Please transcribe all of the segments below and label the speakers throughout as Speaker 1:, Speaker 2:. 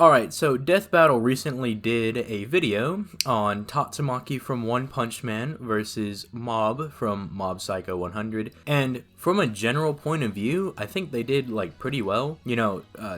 Speaker 1: Alright, so Deathbattle recently did a video on Tatsumaki from One Punch Man versus Mob from Mob Psycho 100, and from a general point of view, I think they did like pretty well.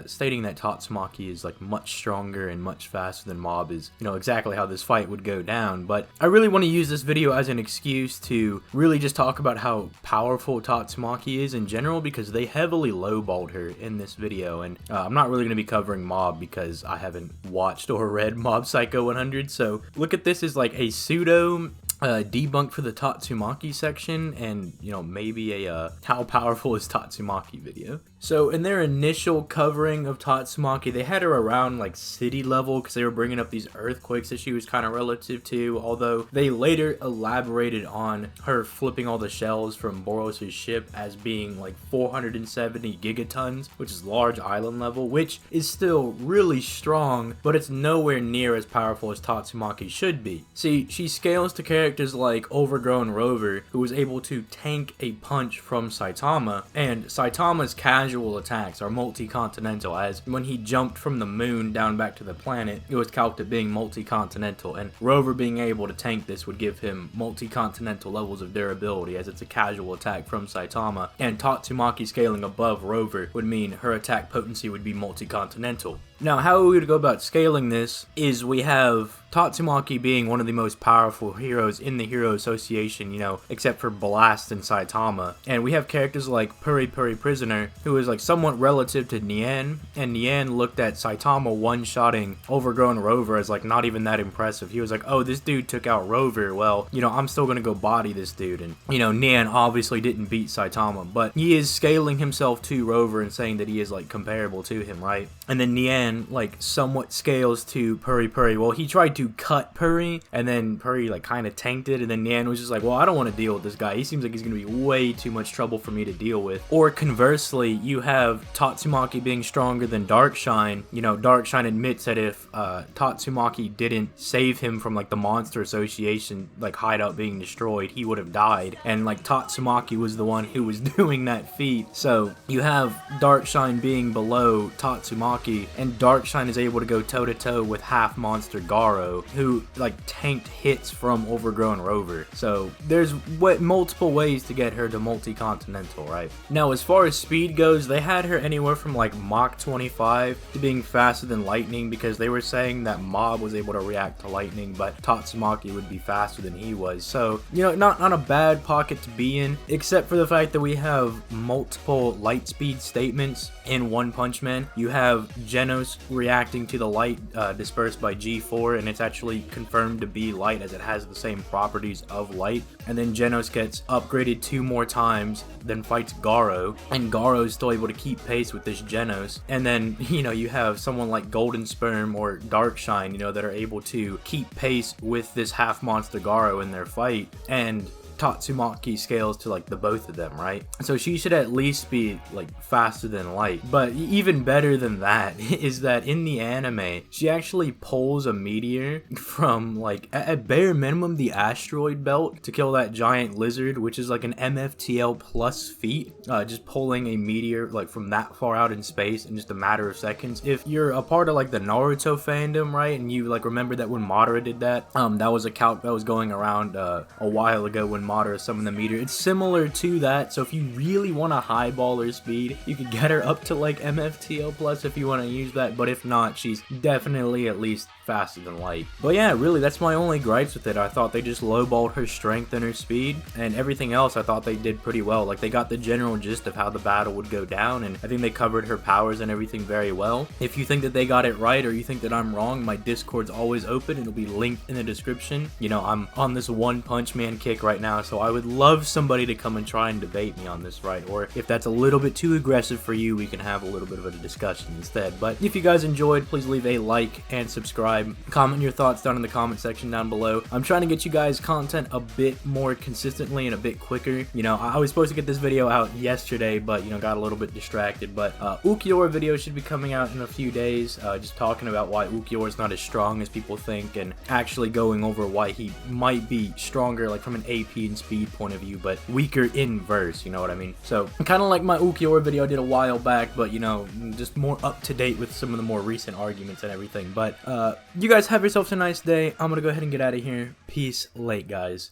Speaker 1: Stating that Tatsumaki is like much stronger and much faster than Mob is, exactly how this fight would go down. But I really want to use this video as an excuse to really just talk about how powerful Tatsumaki is in general, because they heavily lowballed her in this video, and I'm not really going to be covering Mob because I haven't watched or read Mob Psycho 100, so look at this as like a pseudo debunk for the Tatsumaki section, and maybe a how powerful is Tatsumaki video. So in their initial covering of Tatsumaki, they had her around like city level because they were bringing up these earthquakes that she was kind of relative to, although they later elaborated on her flipping all the shells from Boros' ship as being like 470 gigatons, which is large island level, which is still really strong, but it's nowhere near as powerful as Tatsumaki should be. See, she scales to characters like Overgrown Rover, who was able to tank a punch from Saitama, and Saitama's casual attacks are multi-continental, as when he jumped from the moon down back to the planet, it was calced at being multi-continental, and Rover being able to tank this would give him multi-continental levels of durability, as it's a casual attack from Saitama, and Tatsumaki scaling above Rover would mean her attack potency would be multi-continental. Now, how we would go about scaling this is we have Tatsumaki being one of the most powerful heroes in the Hero Association, except for Blast and Saitama. And we have characters like Puri Puri Prisoner, who is like somewhat relative to Nien, and Nien looked at Saitama one-shotting Overgrown Rover as like not even that impressive. He was like, oh, this dude took out Rover, well, I'm still gonna go body this dude. And, Nien obviously didn't beat Saitama, but he is scaling himself to Rover and saying that he is like comparable to him, right? And then Nien like somewhat scales to Puri Puri. Well, he tried to cut Puri, and then Puri like kind of tanked it, and then Nien was just like, well, I don't want to deal with this guy. He seems like he's gonna be way too much trouble for me to deal with. Or conversely, you have Tatsumaki being stronger than Darkshine. Darkshine admits that if Tatsumaki didn't save him from like the Monster Association like hideout being destroyed, he would have died, and like Tatsumaki was the one who was doing that feat. So you have Darkshine being below Tatsumaki, and Darkshine is able to go toe-to-toe with half monster Garo, who like tanked hits from Overgrown Rover. So there's multiple ways to get her to multi-continental, right? Now, as far as speed goes, they had her anywhere from like Mach 25 to being faster than lightning, because they were saying that Mob was able to react to lightning, but Tatsumaki would be faster than he was. So, not a bad pocket to be in, except for the fact that we have multiple light speed statements in One Punch Man. You have Genos reacting to the light dispersed by G4, and it's actually confirmed to be light as it has the same properties of light. And then Genos gets upgraded 2 more times, then fights Garo, and Garo is still able to keep pace with this Genos. And then, you have someone like Golden Sperm or Darkshine, that are able to keep pace with this half monster Garo in their fight, and Tatsumaki scales to like the both of them, right? So she should at least be like faster than light. But even better than that is that in the anime, she actually pulls a meteor from like at bare minimum the asteroid belt to kill that giant lizard, which is like an MFTL plus feat, just pulling a meteor like from that far out in space in just a matter of seconds. If you're a part of like the Naruto fandom, right, and you like remember that when Madara did that, that was a calc that was going around a while ago when Madara summoned the meteor. It's similar to that, so if you really want to highball her speed, you could get her up to like MFTL plus if you want to use that, but if not, she's definitely at least faster than light. But yeah, really, that's my only gripes with it. I thought they just lowballed her strength and her speed, and everything else I thought they did pretty well. Like, they got the general gist of how the battle would go down, and I think they covered her powers and everything very well. If you think that they got it right, or you think that I'm wrong, my Discord's always open. It'll be linked in the description. I'm on this One Punch Man kick right now, so I would love somebody to come and try and debate me on this, right? Or if that's a little bit too aggressive for you, we can have a little bit of a discussion instead. But if you guys enjoyed, please leave a like and subscribe. Comment your thoughts down in the comment section down below. I'm trying to get you guys content a bit more consistently and a bit quicker. I was supposed to get this video out yesterday, but got a little bit distracted. But Ukiora video should be coming out in a few days, just talking about why Ukiora is not as strong as people think, and actually going over why he might be stronger like from an AP mobility and speed point of view, but weaker in verse, you know what I mean? So, kind of like my Ukiyo video I did a while back, but, you know, just more up to date with some of the more recent arguments and everything. But, you guys have yourselves a nice day. I'm gonna go ahead and get out of here. Peace, late, guys.